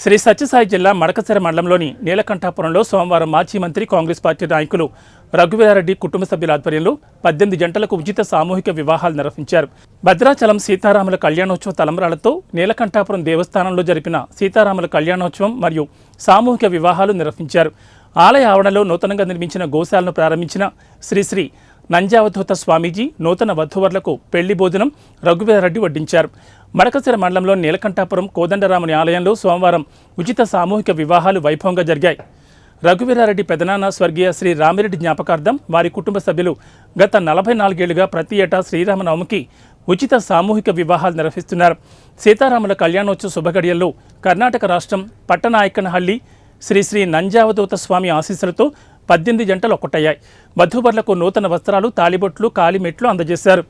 శ్రీ సత్యసాయి జిల్లా మడకశిర మండలంలోని నీలకంఠాపురంలో సోమవారం మాజీ మంత్రి కాంగ్రెస్ పార్టీ నాయకులు రఘువీరారెడ్డి కుటుంబ సభ్యుల ఆధ్వర్యంలో 18 జంటలకు ఉచిత సామూహిక వివాహాలు నిర్వహించారు. భద్రాచలం సీతారాముల కళ్యాణోత్సవ తలంబ్రాలతో నీలకంఠాపురం దేవస్థానంలో జరిపిన సీతారాముల కళ్యాణోత్సవం మరియు సామూహిక వివాహాలు నిర్వహించారు. ఆలయ ఆవరణలో నూతనంగా నిర్మించిన గోశాలను ప్రారంభించిన శ్రీ నంజావధూత స్వామీజీ నూతన వధూవరులకు పెళ్లి భోజనం రఘువీరారెడ్డి వడ్డించారు. మడకశిర మండలంలో నీలకంఠాపురం కోదండరాముని ఆలయంలో సోమవారం ఉచిత సామూహిక వివాహాలు వైభవంగా జరిగాయి. రఘువీరారెడ్డి పెదనాన్న స్వర్గీయ శ్రీ రామిరెడ్డి జ్ఞాపకార్థం వారి కుటుంబ సభ్యులు గత 44 ఏళ్లుగా ప్రతి ఏటా శ్రీరామనవమికి ఉచిత సామూహిక వివాహాలు నిర్వహిస్తున్నారు. సీతారాముల కళ్యాణోత్సవ శుభగడియల్లో కర్ణాటక రాష్ట్రం పట్టనాయకనహళ్లి శ్రీ నంజావధూత స్వామి ఆశీస్సులతో 18 జంటలు ఒక్కటయ్యాయి. వధూవరులకు నూతన వస్త్రాలు, తాళిబొట్లు, కాలిమెట్లు అందజేశారు.